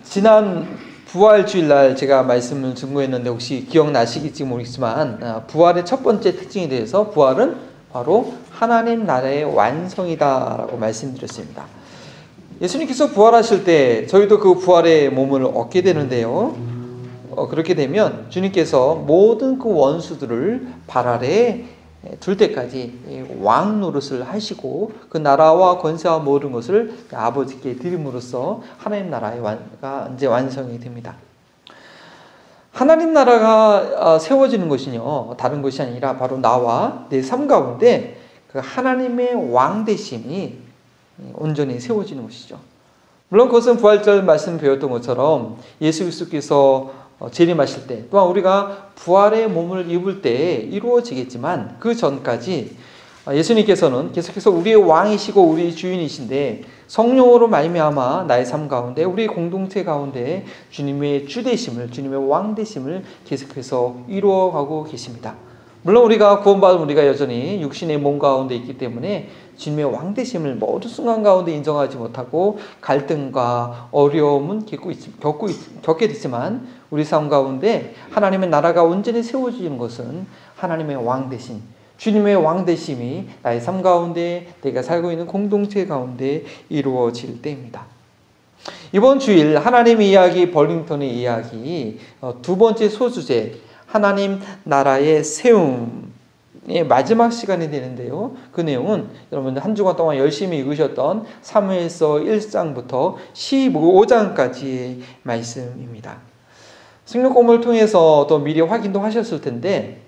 지난 부활주일날 제가 말씀을 증거했는데 혹시 기억나시겠지 모르겠지만 부활의 첫 번째 특징에 대해서 부활은 바로 하나님 나라의 완성이다라고 말씀드렸습니다. 예수님께서 부활하실 때 저희도 그 부활의 몸을 얻게 되는데요. 그렇게 되면 주님께서 모든 그 원수들을 발 아래에 둘 때까지 왕 노릇을 하시고 그 나라와 권세와 모든 것을 아버지께 드림으로써 하나님 나라가 이제 완성이 됩니다. 하나님 나라가 세워지는 것은요, 다른 것이 아니라 바로 나와 내 삶 가운데 그 하나님의 왕 되심이 온전히 세워지는 것이죠. 물론 그것은 부활절 말씀 배웠던 것처럼 예수 그리스도께서 재림하실 때 또한 우리가 부활의 몸을 입을 때 이루어지겠지만 그 전까지 예수님께서는 계속해서 우리의 왕이시고 우리의 주인이신데 성령으로 말미암아 나의 삶 가운데 우리 공동체 가운데 주님의 주 되심을, 주님의 왕 되심을 계속해서 이루어가고 계십니다. 물론 우리가 구원받은 우리가 여전히 육신의 몸 가운데 있기 때문에 주님의 왕 되심을 모든 순간 가운데 인정하지 못하고 갈등과 어려움은 겪게 되지만 우리 삶 가운데 하나님의 나라가 온전히 세워지는 것은 하나님의 왕 되심, 주님의 왕 되심이 나의 삶 가운데 내가 살고 있는 공동체 가운데 이루어질 때입니다. 이번 주일 하나님의 이야기, 벌링턴의 이야기 두 번째 소주제 하나님 나라의 세움의 마지막 시간이 되는데요. 그 내용은 여러분들 한 주간 동안 열심히 읽으셨던 사무엘서 1장부터 15장까지의 말씀입니다. 성경 공부를 통해서 또 미리 확인도 하셨을 텐데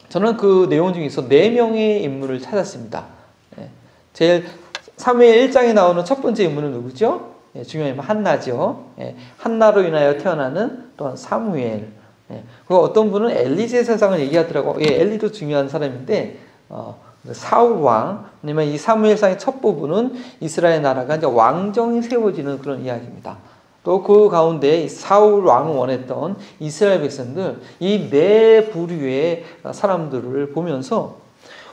저는 그 내용 중에서 4명의 인물을 찾았습니다. 제일 사무엘 1장에 나오는 첫 번째 인물은 누구죠? 중요한 인물 한나죠. 한나로 인하여 태어나는 또한 사무엘. 그리고 어떤 분은 엘리 제사장을 얘기하더라고. 엘리도 중요한 사람인데 사울 왕, 아니면 이 사무엘상의 첫 부분은 이스라엘 나라가 이제 왕정이 세워지는 그런 이야기입니다. 또 그 가운데 사울 왕을 원했던 이스라엘 백성들, 이 네 부류의 사람들을 보면서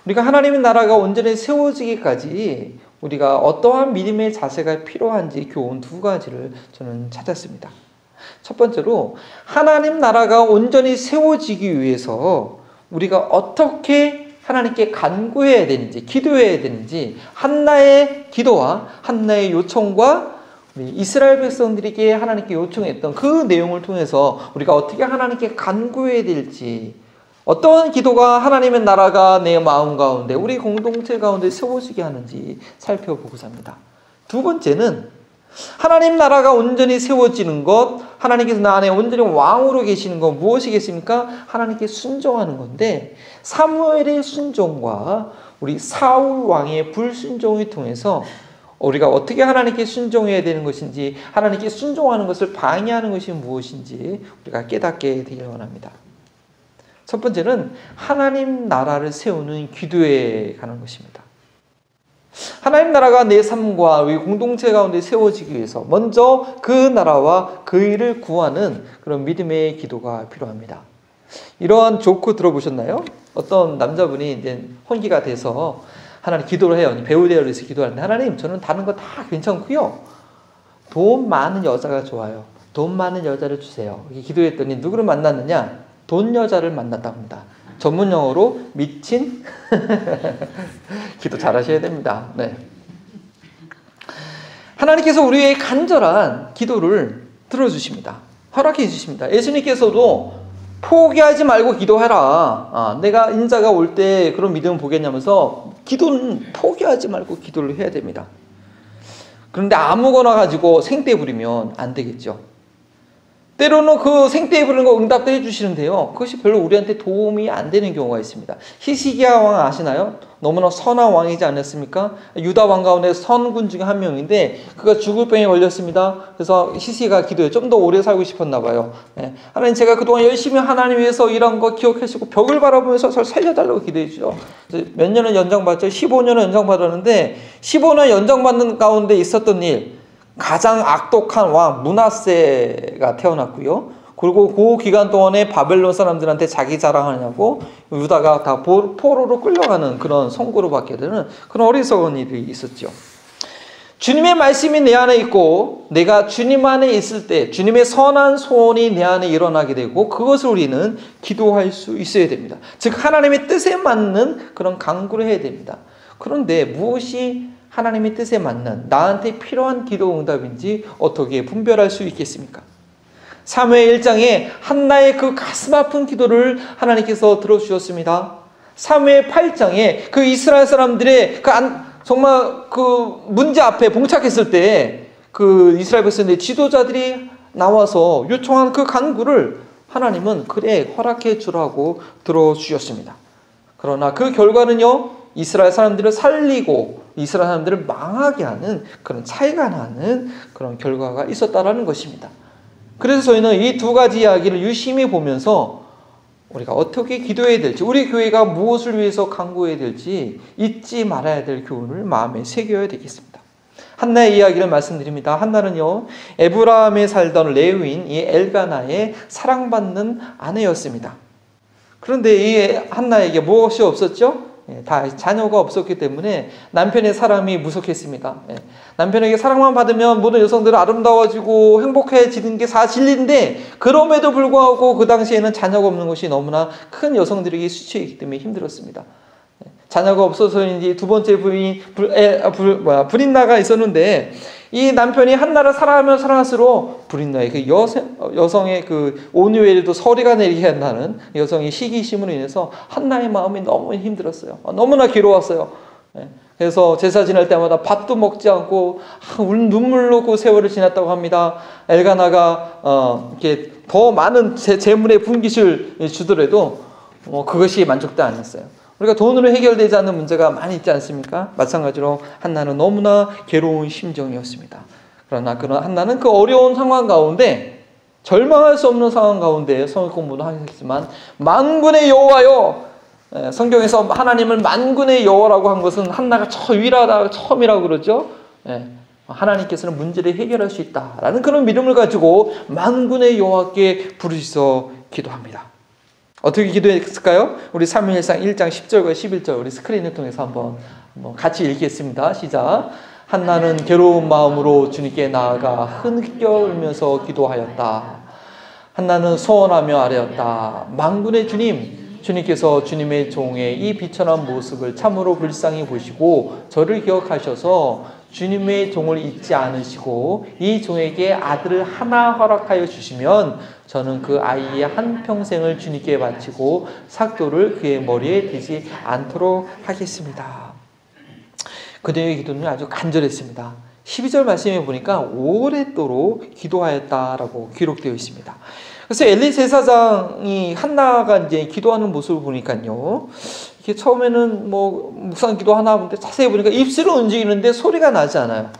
우리가 하나님의 나라가 온전히 세워지기까지 우리가 어떠한 믿음의 자세가 필요한지 교훈 두 가지를 저는 찾았습니다. 첫 번째로 하나님 나라가 온전히 세워지기 위해서 우리가 어떻게 하나님께 간구해야 되는지, 기도해야 되는지, 한나의 기도와 한나의 요청과 이스라엘 백성들에게 하나님께 요청했던 그 내용을 통해서 우리가 어떻게 하나님께 간구해야 될지, 어떠한 기도가 하나님의 나라가 내 마음 가운데 우리 공동체 가운데 세워지게 하는지 살펴보고자 합니다. 두 번째는 하나님 나라가 온전히 세워지는 것, 하나님께서 나 안에 온전히 왕으로 계시는 것 무엇이겠습니까? 하나님께 순종하는 건데 사무엘의 순종과 우리 사울 왕의 불순종을 통해서 우리가 어떻게 하나님께 순종해야 되는 것인지, 하나님께 순종하는 것을 방해하는 것이 무엇인지 우리가 깨닫게 되길 원합니다. 첫 번째는 하나님 나라를 세우는 기도에 관한 것입니다. 하나님 나라가 내 삶과 우리 공동체 가운데 세워지기 위해서 먼저 그 나라와 그 일을 구하는 그런 믿음의 기도가 필요합니다. 이러한 조크 들어보셨나요? 어떤 남자분이 이제 혼기가 돼서 하나님 기도를 해요. 배우 되어 있어서 기도하는데 하나님 저는 다른 거 다 괜찮고요. 돈 많은 여자가 좋아요. 돈 많은 여자를 주세요. 기도했더니 누구를 만났느냐? 돈 여자를 만났다고 합니다. 전문 용어로 미친 기도 잘하셔야 됩니다. 네. 하나님께서 우리의 간절한 기도를 들어주십니다. 허락해 주십니다. 예수님께서도 포기하지 말고 기도해라. 내가 인자가 올 때 그런 믿음을 보겠냐면서 기도는 포기하지 말고 기도를 해야 됩니다. 그런데 아무거나 가지고 생떼 부리면 안 되겠죠. 때로는 그 생떼 부르는 거 응답도 해주시는데요. 그것이 별로 우리한테 도움이 안 되는 경우가 있습니다. 히스기야 왕 아시나요? 너무나 선한 왕이지 않았습니까? 유다 왕 가운데 선군 중에 한 명인데 그가 죽을 병에 걸렸습니다. 그래서 히스기야가 기도해 좀 더 오래 살고 싶었나 봐요. 하나님 제가 그동안 열심히 하나님 위해서 일한 거 기억하시고 벽을 바라보면서 저를 살려달라고 기도해 주죠. 몇 년을 연장받죠? 15년을 연장받았는데 15년 연장받는 가운데 있었던 일, 가장 악독한 왕 므낫세가 태어났고요. 그리고 그 기간 동안에 바벨론 사람들한테 자기 자랑하냐고 유다가 다 포로로 끌려가는 그런 선고를 받게 되는 그런 어리석은 일이 있었죠. 주님의 말씀이 내 안에 있고 내가 주님 안에 있을 때 주님의 선한 소원이 내 안에 일어나게 되고 그것을 우리는 기도할 수 있어야 됩니다. 즉 하나님의 뜻에 맞는 그런 간구를 해야 됩니다. 그런데 무엇이 하나님의 뜻에 맞는 나한테 필요한 기도 응답인지 어떻게 분별할 수 있겠습니까? 사무엘 1장에 한나의 그 가슴 아픈 기도를 하나님께서 들어주셨습니다. 사무엘 8장에 그 이스라엘 사람들의 정말 그 문제 앞에 봉착했을 때 그 이스라엘 백성들의 지도자들이 나와서 요청한 그 간구를 하나님은 그래 허락해 주라고 들어주셨습니다. 그러나 그 결과는요, 이스라엘 사람들을 살리고 이스라엘 사람들을 망하게 하는 그런 차이가 나는 그런 결과가 있었다라는 것입니다. 그래서 저희는 이 두 가지 이야기를 유심히 보면서 우리가 어떻게 기도해야 될지, 우리 교회가 무엇을 위해서 간구해야 될지 잊지 말아야 될 교훈을 마음에 새겨야 되겠습니다. 한나의 이야기를 말씀드립니다. 한나는요, 에브라임에 살던 레위인 이 엘가나의 사랑받는 아내였습니다. 그런데 이 한나에게 무엇이 없었죠? 다 자녀가 없었기 때문에 남편의 사랑이 무섭겠습니다. 남편에게 사랑만 받으면 모든 여성들은 아름다워지고 행복해지는 게 사실인데, 그럼에도 불구하고 그 당시에는 자녀가 없는 것이 너무나 큰 여성들에게 수치이기 때문에 힘들었습니다. 자녀가 없어서인지 두 번째 브린나가 있었는데, 이 남편이 한나를 사랑하면 사랑할수록 브린나의 그 여성의 그 온유에도 서리가 내리게 한다는 여성의 시기심으로 인해서 한나의 마음이 너무 힘들었어요. 너무나 괴로웠어요. 그래서 제사 지낼 때마다 밥도 먹지 않고 눈물로 그 세월을 지났다고 합니다. 엘가나가 이렇게 더 많은 재물의 분깃을 주더라도 그것이 만족도 않았어요. 우리가 돈으로 해결되지 않는 문제가 많이 있지 않습니까? 마찬가지로 한나는 너무나 괴로운 심정이었습니다. 그러나 한나는 그 어려운 상황 가운데, 절망할 수 없는 상황 가운데 성경 공부도 하겠지만 만군의 여호와요, 성경에서 하나님을 만군의 여호와라고 한 것은 한나가 유일하다 처음이라고 그러죠. 하나님께서는 문제를 해결할 수 있다라는 그런 믿음을 가지고 만군의 여호와께 부르짖어 기도합니다. 어떻게 기도했을까요? 우리 사무엘상 1장 10절과 11절 우리 스크린을 통해서 한번 같이 읽겠습니다. 시작. 한나는 괴로운 마음으로 주님께 나아가 흐느껴 울면서 기도하였다. 한나는 소원하며 아뢰었다. 만군의 주님, 주님께서 주님의 종의 이 비천한 모습을 참으로 불쌍히 보시고 저를 기억하셔서 주님의 종을 잊지 않으시고 이 종에게 아들을 하나 허락하여 주시면 저는 그 아이의 한평생을 주님께 바치고 삭도를 그의 머리에 대지 않도록 하겠습니다. 그들의 기도는 아주 간절했습니다. 12절 말씀에 보니까 오랫도록 기도하였다라고 기록되어 있습니다. 그래서 엘리 제사장이 한나가 이제 기도하는 모습을 보니까요, 이게 처음에는 묵상 기도하나 본데 자세히 보니까 입술을 움직이는데 소리가 나지 않아요.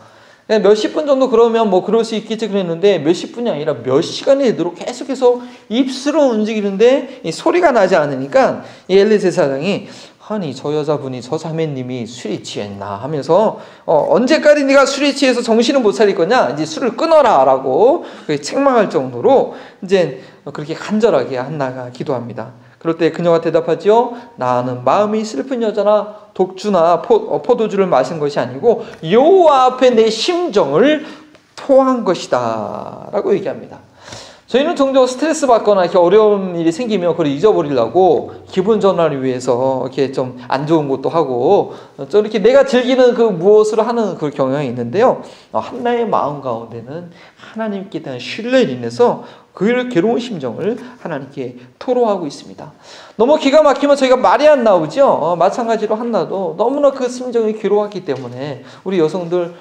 몇십 분 정도 그러면 그럴 수 있겠지 그랬는데 몇십 분이 아니라 몇 시간이 되도록 계속해서 입술을 움직이는데 이 소리가 나지 않으니까 이 엘리 제사장이 아니 저 여자분이 저 자매님이 술이 취했나 하면서 언제까지 네가 술이 취해서 정신을 못 차릴 거냐, 이제 술을 끊어라 라고 책망할 정도로 이제 그렇게 간절하게 한나가 기도합니다. 그럴 때 그녀가 대답하지요. 나는 마음이 슬픈 여자나 독주나 포도주를 마신 것이 아니고 여호와 앞에 내 심정을 토한 것이다 라고 얘기합니다. 저희는 종종 스트레스 받거나 이렇게 어려운 일이 생기면 그걸 잊어버리려고 기분 전환을 위해서 이렇게 좀 안 좋은 것도 하고 좀 이렇게 내가 즐기는 그 무엇을 하는 그 경향이 있는데요. 한나의 마음 가운데는 하나님께 대한 신뢰로 인해서 그 괴로운 심정을 하나님께 토로하고 있습니다. 너무 기가 막히면 저희가 말이 안 나오죠. 마찬가지로 한나도 너무나 그 심정이 괴로웠기 때문에 우리 여성들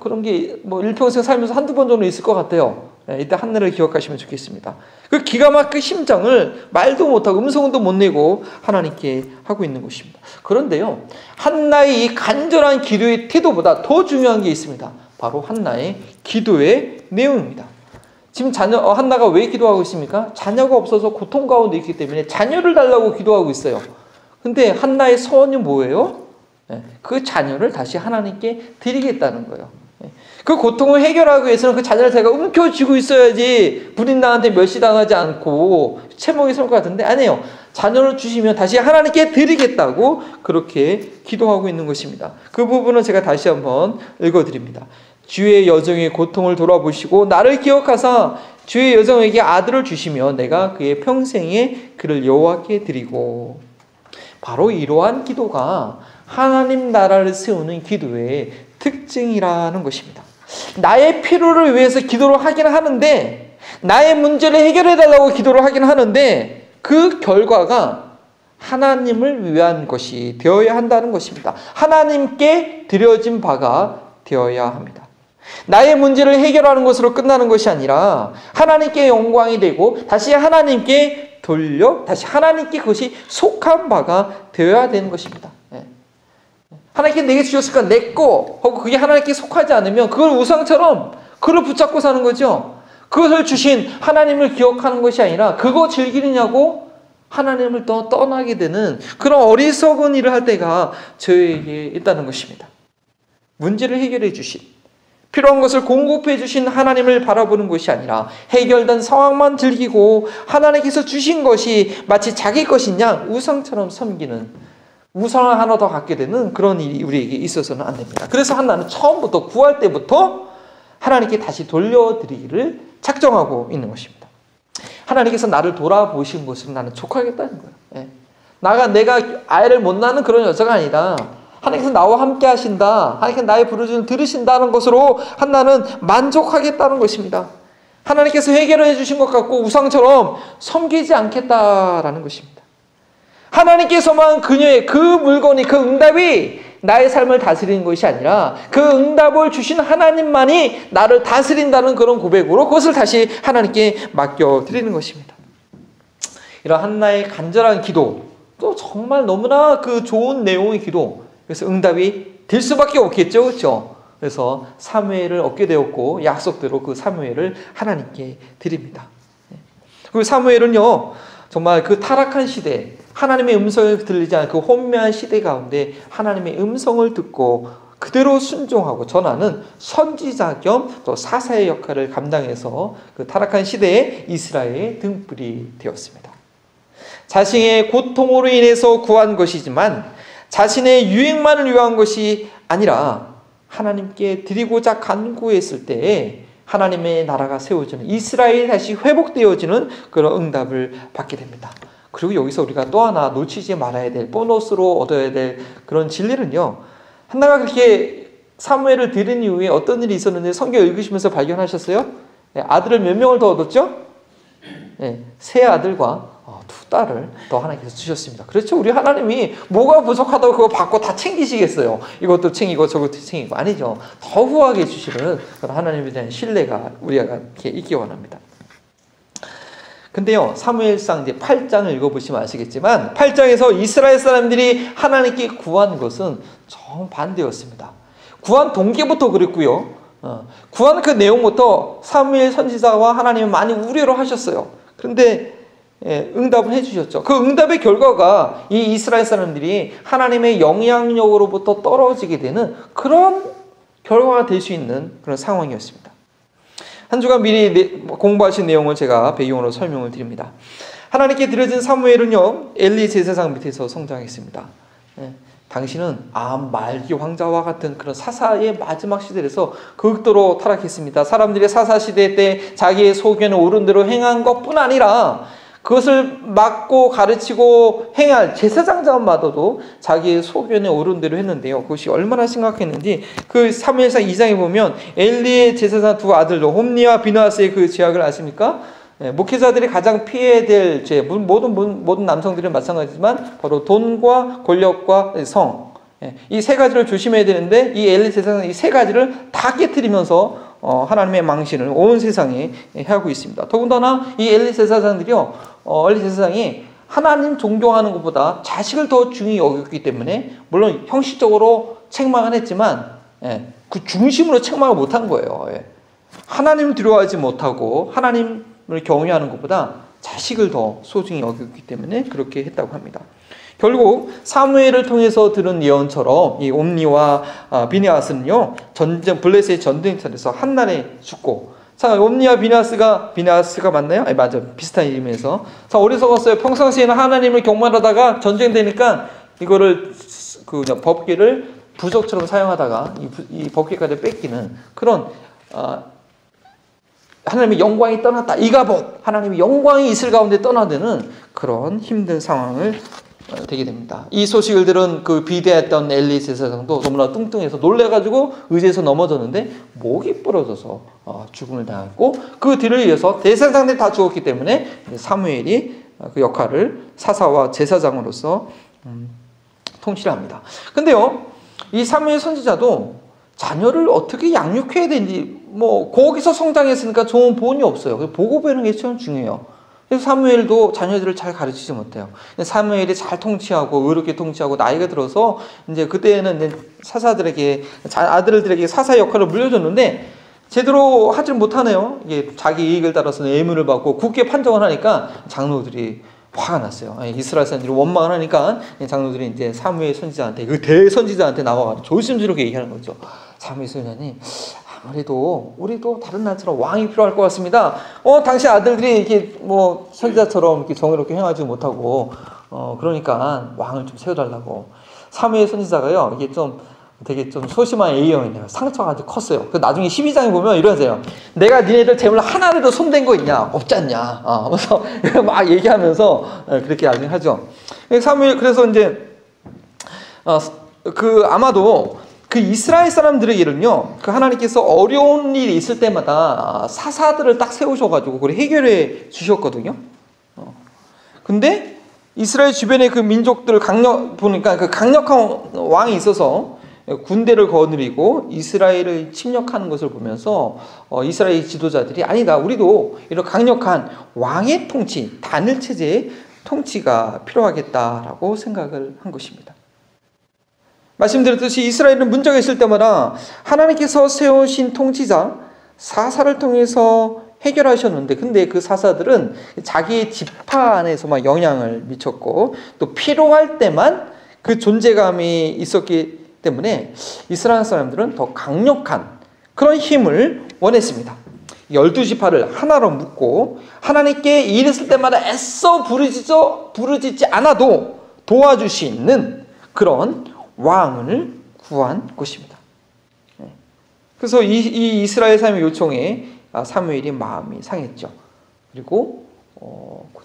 그런 게 일평생 살면서 한두 번 정도 있을 것 같아요. 이때 한나를 기억하시면 좋겠습니다. 그 기가 막힌 심정을 말도 못하고 음성도 못 내고 하나님께 하고 있는 것입니다. 그런데요, 한나의 이 간절한 기도의 태도보다 더 중요한 게 있습니다. 바로 한나의 기도의 내용입니다. 지금 한나가 왜 기도하고 있습니까? 자녀가 없어서 고통 가운데 있기 때문에 자녀를 달라고 기도하고 있어요. 근데 한나의 소원이 뭐예요? 그 자녀를 다시 하나님께 드리겠다는 거예요. 그 고통을 해결하기 위해서는 그 자녀를 제가 움켜쥐고 있어야지 브린나한테 멸시당하지 않고 채목이 설 것 같은데 아니에요. 자녀를 주시면 다시 하나님께 드리겠다고 그렇게 기도하고 있는 것입니다. 그 부분은 제가 다시 한번 읽어드립니다. 주의 여종의 고통을 돌아보시고 나를 기억하사 주의 여종에게 아들을 주시며 내가 그의 평생에 그를 여호와께 드리고. 바로 이러한 기도가 하나님 나라를 세우는 기도의 특징이라는 것입니다. 나의 필요를 위해서 기도를 하긴 하는데, 나의 문제를 해결해 달라고 기도를 하긴 하는데, 그 결과가 하나님을 위한 것이 되어야 한다는 것입니다. 하나님께 드려진 바가 되어야 합니다. 나의 문제를 해결하는 것으로 끝나는 것이 아니라 하나님께 영광이 되고 다시 하나님께 다시 하나님께 그것이 속한 바가 되어야 되는 것입니다. 하나님께 내게 주셨으니까 내 거 하고 그게 하나님께 속하지 않으면 그걸 우상처럼 그걸 붙잡고 사는 거죠. 그것을 주신 하나님을 기억하는 것이 아니라 그거 즐기느냐고 하나님을 더 떠나게 되는 그런 어리석은 일을 할 때가 저에게 있다는 것입니다. 문제를 해결해 주신, 필요한 것을 공급해 주신 하나님을 바라보는 것이 아니라 해결된 상황만 즐기고 하나님께서 주신 것이 마치 자기 것인 양 우상처럼 섬기는, 우상을 하나 더 갖게 되는 그런 일이 우리에게 있어서는 안 됩니다. 그래서 한나는 처음부터 구할 때부터 하나님께 다시 돌려드리기를 작정하고 있는 것입니다. 하나님께서 나를 돌아보신 것으로 나는 족하겠다는 거예요. 내가 아이를 못 낳는 그런 여자가 아니다. 하나님께서 나와 함께 하신다. 하나님께서 나의 부르짖음을 들으신다는 것으로 한나는 만족하겠다는 것입니다. 하나님께서 해결해 주신 것 같고 우상처럼 섬기지 않겠다라는 것입니다. 하나님께서만 그녀의 그 물건이, 그 응답이 나의 삶을 다스리는 것이 아니라 그 응답을 주신 하나님만이 나를 다스린다는 그런 고백으로 그것을 다시 하나님께 맡겨드리는 것입니다. 이런 한나의 간절한 기도, 또 정말 너무나 그 좋은 내용의 기도, 그래서 응답이 될 수밖에 없겠죠. 그렇죠? 그래서 사무엘을 얻게 되었고 약속대로 그 사무엘을 하나님께 드립니다. 그리고 사무엘은요, 정말 그 타락한 시대, 하나님의 음성을 들리지 않은 그 혼미한 시대 가운데 하나님의 음성을 듣고 그대로 순종하고 전하는 선지자 겸 또 사사의 역할을 감당해서 그 타락한 시대에 이스라엘의 등불이 되었습니다. 자신의 고통으로 인해서 구한 것이지만 자신의 유익만을 위한 것이 아니라 하나님께 드리고자 간구했을 때에 하나님의 나라가 세워지는, 이스라엘이 다시 회복되어지는 그런 응답을 받게 됩니다. 그리고 여기서 우리가 또 하나 놓치지 말아야 될, 보너스로 얻어야 될 그런 진리는요, 한나가 그렇게 사무엘을 드린 이후에 어떤 일이 있었는지 성경 읽으시면서 발견하셨어요? 아들을 몇 명을 더 얻었죠? 세 아들과 두 딸을 더 하나님께서 주셨습니다. 그렇죠? 우리 하나님이 뭐가 부족하다고 그거 받고 다 챙기시겠어요? 이것도 챙기고 저것도 챙기고. 아니죠. 더 후하게 주시는 그런 하나님에 대한 신뢰가 우리가 이렇게 있기 원합니다. 근데요, 사무엘상 이제 8장을 읽어보시면 아시겠지만 8장에서 이스라엘 사람들이 하나님께 구한 것은 정반대였습니다. 구한 동기부터 그랬고요. 구한 그 내용부터 사무엘 선지자와 하나님은 많이 우려를 하셨어요. 그런데 응답을 해주셨죠. 그 응답의 결과가 이 이스라엘 사람들이 하나님의 영향력으로부터 떨어지게 되는 그런 결과가 될 수 있는 그런 상황이었습니다. 한 주간 미리 공부하신 내용을 제가 배경으로 설명을 드립니다. 하나님께 드려진 사무엘은요, 엘리 제사장 밑에서 성장했습니다. 당신은 말기 왕자와 같은 그런 사사의 마지막 시대에서 극도로 타락했습니다. 사람들이 사사 시대 때 자기의 소견에 옳은 대로 행한 것뿐 아니라 그것을 막고 가르치고 행할 제사장자마저도 자기의 소견에 옳은 대로 했는데요. 그것이 얼마나 심각했는지 그 사무엘상 2장에 보면 엘리의 제사장 두 아들도 홈니와 비느하스의 그 죄악을 아십니까? 목회자들이 가장 피해야 될 죄, 모든 남성들은 마찬가지지만 바로 돈과 권력과 성, 이 세 가지를 조심해야 되는데 이 엘리 제사장은 이 세 가지를 다 깨트리면서 하나님의 망신을 온 세상에 하고 있습니다. 더군다나 이 엘리 제사장들이요, 엘리 제사장이 하나님 존경하는 것보다 자식을 더 중히 여겼기 때문에 물론 형식적으로 책망은 했지만 그 중심으로 책망을 못한 거예요. 하나님을 두려워하지 못하고 하나님을 경외하는 것보다 자식을 더 소중히 여겼기 때문에 그렇게 했다고 합니다. 결국 사무엘을 통해서 들은 예언처럼 이 옴니와 비느하스는요, 블레셋의 전쟁터에서 한날에 죽고 자, 옴니와 비나스가 맞나요? 아니, 맞아. 비슷한 이름에서. 자, 어리석었어요. 평상시에는 하나님을 경배하다가 전쟁되니까 이거를 법궤를 부적처럼 사용하다가 이 법궤까지 뺏기는 그런 하나님의 영광이 떠났다. 이가봇 하나님의 영광이 있을 가운데 떠나드는 그런 힘든 상황을 되게 됩니다. 이 소식을 들은 그 비대했던 엘리 제사장도 너무나 뚱뚱해서 놀래가지고 의자에서 넘어졌는데 목이 부러져서 죽음을 당했고, 그 뒤를 이어서 대제사장들이 다 죽었기 때문에 사무엘이 그 역할을 사사와 제사장으로서 통치를 합니다. 근데요, 이 사무엘 선지자도 자녀를 어떻게 양육해야 되는지 거기서 성장했으니까 좋은 보온이 없어요. 보고 배우는 게 참 중요해요. 그래서 사무엘도 자녀들을 잘 가르치지 못해요. 사무엘이 잘 통치하고 의롭게 통치하고 나이가 들어서 이제 그때는 이제 사사들에게 아들들에게 사사 역할을 물려줬는데 제대로 하지 못하네요. 이게 자기 이익을 따라서 뇌물을 받고 굳게 판정을 하니까 장로들이 화가 났어요. 이스라엘 사람들이 원망을 하니까 장로들이 이제 사무엘 선지자한테, 그 대선지자한테 나와가지고 조심스럽게 얘기하는 거죠. 사무엘 선지자님, 아무래도 우리도 다른 나라처럼 왕이 필요할 것 같습니다. 당신 아들들이 이렇게 선지자처럼 이렇게 정의롭게 행하지 못하고 그러니까 왕을 좀 세워달라고. 사무엘 선지자가요, 이게 되게 좀 소심한 A형이네요. 상처가 아주 컸어요. 나중에 12장에 보면 이러세요. 내가 니네들 재물 하나라도 손댄 거 있냐? 없지 않냐? 하면서 막 얘기하면서 그렇게 나중에 하죠. 사무엘, 그래서 이제 아마도 그 이스라엘 사람들에게는요, 그 하나님께서 어려운 일이 있을 때마다 사사들을 딱 세우셔가지고 그걸 해결해 주셨거든요. 근데 이스라엘 주변의 그 민족들을 보니까 그 강력한 왕이 있어서 군대를 거느리고 이스라엘을 침략하는 것을 보면서 이스라엘 지도자들이 아니다, 우리도 이런 강력한 왕의 통치, 단일 체제의 통치가 필요하겠다라고 생각을 한 것입니다. 말씀드렸듯이 이스라엘은 문제가 있을 때마다 하나님께서 세우신 통치자 사사를 통해서 해결하셨는데, 근데 그 사사들은 자기의 지파 안에서만 영향을 미쳤고 또 필요할 때만 그 존재감이 있었기 때문에 이스라엘 사람들은 더 강력한 그런 힘을 원했습니다. 12지파를 하나로 묶고 하나님께 일했을 때마다 애써 부르짖지 않아도 도와주시는 그런 왕을 구한 것입니다. 그래서 이 이스라엘 사람의 요청에 사무엘이 마음이 상했죠. 그리고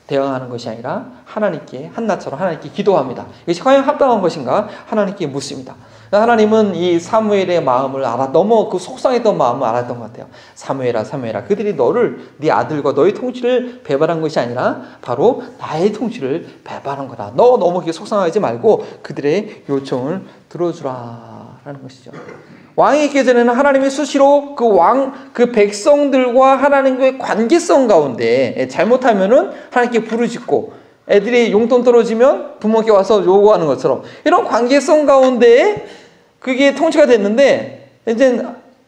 대응하는 것이 아니라 하나님께 한나처럼 하나님께 기도합니다. 이것이 과연 합당한 것인가 하나님께 묻습니다. 하나님은 이 사무엘의 마음을 너무 그 속상했던 마음을 알았던 것 같아요. 사무엘아, 그들이 너를, 네 아들과 너의 통치를 배반한 것이 아니라 바로 나의 통치를 배반한 거다. 너 너무 그렇게 속상하지 말고 그들의 요청을 들어주라라는 것이죠. 왕이 있기 전에는 하나님이 수시로 그 백성들과 하나님과의 관계성 가운데 잘못하면은 하나님께 부르짖고, 애들이 용돈 떨어지면 부모께 와서 요구하는 것처럼 이런 관계성 가운데 그게 통치가 됐는데, 이제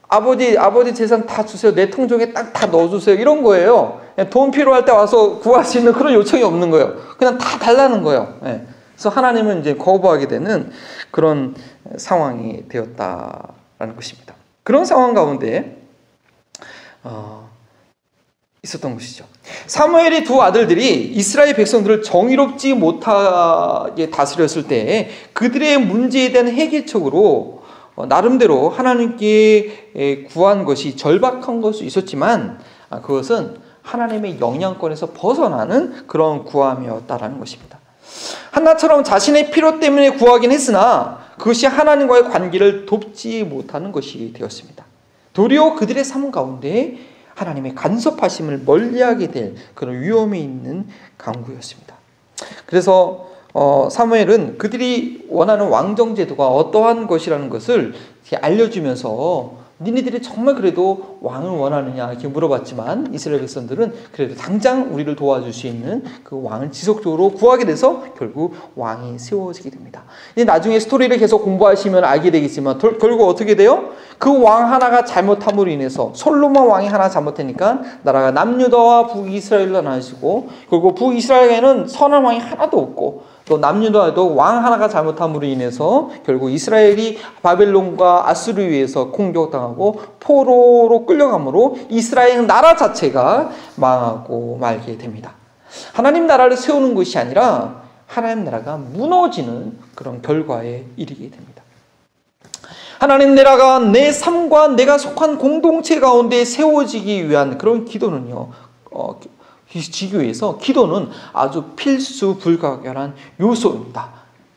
아버지 재산 다 주세요. 내 통장에 딱 다 넣어주세요. 이런 거예요. 돈 필요할 때 와서 구할 수 있는 그런 요청이 없는 거예요. 그냥 다 달라는 거예요. 그래서 하나님은 이제 거부하게 되는 그런 상황이 되었다라는 것입니다. 그런 상황 가운데 있었던 것이죠. 사무엘의 두 아들들이 이스라엘 백성들을 정의롭지 못하게 다스렸을 때 그들의 문제에 대한 해결책으로 나름대로 하나님께 구한 것이 절박한 것도 있었지만 그것은 하나님의 영향권에서 벗어나는 그런 구함이었다라는 것입니다. 한나처럼 자신의 필요 때문에 구하긴 했으나 그것이 하나님과의 관계를 돕지 못하는 것이 되었습니다. 도리어 그들의 삶 가운데 하나님의 간섭하심을 멀리하게 될 그런 위험이 있는 강구였습니다. 그래서 사무엘은 그들이 원하는 왕정제도가 어떠한 것이라는 것을 알려주면서 니네들이 정말 그래도 왕을 원하느냐 이렇게 물어봤지만 이스라엘 백성들은 그래도 당장 우리를 도와줄 수 있는 그 왕을 지속적으로 구하게 돼서 결국 왕이 세워지게 됩니다. 이제 나중에 스토리를 계속 공부하시면 알게 되겠지만 결국 어떻게 돼요? 그 왕 하나가 잘못함으로 인해서 솔로몬 왕이 하나 잘못하니까 나라가 남유다와 북이스라엘로 나눠지고, 그리고 북이스라엘에는 선한 왕이 하나도 없고 또 남유다도 왕 하나가 잘못함으로 인해서 결국 이스라엘이 바벨론과 아수르에 의해서 공격당하고 포로로 끌려감으로 이스라엘 나라 자체가 망하고 말게 됩니다. 하나님 나라를 세우는 것이 아니라 하나님 나라가 무너지는 그런 결과에 이르게 됩니다. 하나님 나라가 내 삶과 내가 속한 공동체 가운데 세워지기 위한 그런 기도는요, 지교에서 기도는 아주 필수 불가결한 요소입니다.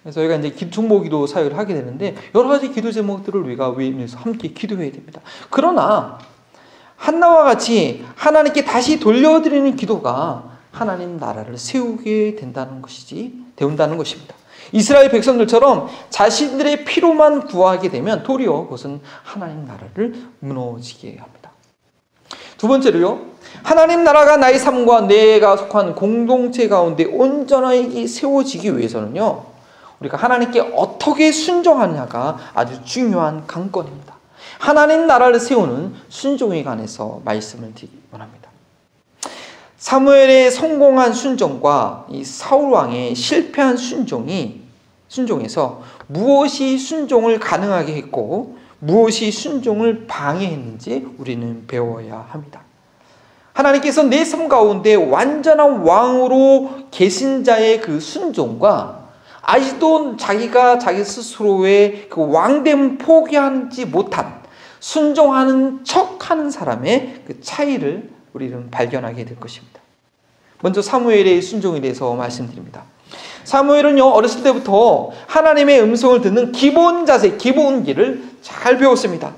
그래서 저희가 이제 중보기도 사역을 하게 되는데 여러 가지 기도 제목들을 우리가 외우면서 함께 기도해야 됩니다. 그러나 한나와 같이 하나님께 다시 돌려드리는 기도가 하나님 나라를 세우게 된다는 것입니다. 이스라엘 백성들처럼 자신들의 피로만 구하게 되면 도리어 그것은 하나님 나라를 무너지게 합니다. 두 번째로요, 하나님 나라가 나의 삶과 내가 속한 공동체 가운데 온전하게 세워지기 위해서는요, 우리가 하나님께 어떻게 순종하느냐가 아주 중요한 관건입니다. 하나님 나라를 세우는 순종에 관해서 말씀을 드리기 원합니다. 사무엘의 성공한 순종과 이 사울 왕의 실패한 순종에서 무엇이 순종을 가능하게 했고 무엇이 순종을 방해했는지 우리는 배워야 합니다. 하나님께서 내 삶 가운데 완전한 왕으로 계신 자의 그 순종과 아직도 자기가 자기 스스로의 그 왕됨을 포기하지 못한 순종하는 척하는 사람의 그 차이를 우리는 발견하게 될 것입니다. 먼저 사무엘의 순종에 대해서 말씀드립니다. 사무엘은요, 어렸을 때부터 하나님의 음성을 듣는 기본 자세, 기본기를 잘 배웠습니다.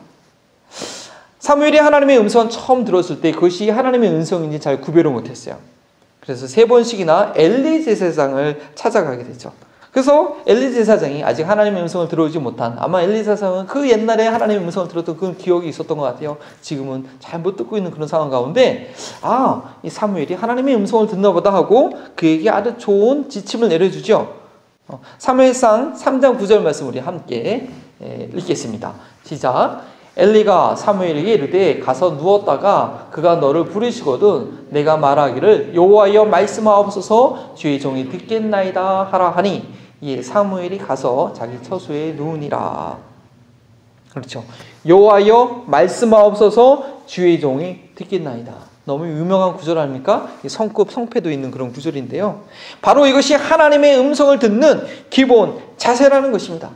사무엘이 하나님의 음성 처음 들었을 때 그것이 하나님의 음성인지 잘 구별을 못했어요. 그래서 3번씩이나 엘리 제사장을 찾아가게 되죠. 그래서 엘리 제사장이 아직 하나님의 음성을 들어오지 못한, 아마 엘리 제사장은 그 옛날에 하나님의 음성을 들었던 그런 기억이 있었던 것 같아요. 지금은 잘 못 듣고 있는 그런 상황 가운데 이 사무엘이 하나님의 음성을 듣나 보다 하고 그에게 아주 좋은 지침을 내려주죠. 사무엘상 3장 9절 말씀 우리 함께 읽겠습니다. 시작. 엘리가 사무엘에게 이르되 가서 누웠다가 그가 너를 부르시거든 내가 말하기를 여호와여 말씀하옵소서 주의 종이 듣겠나이다 하라 하니 이에 사무엘이 가서 자기 처소에 누우니라. 그렇죠. 여호와여 말씀하옵소서 주의 종이 듣겠나이다. 너무 유명한 구절 아닙니까? 성급 성패도 있는 그런 구절인데요. 바로 이것이 하나님의 음성을 듣는 기본 자세라는 것입니다.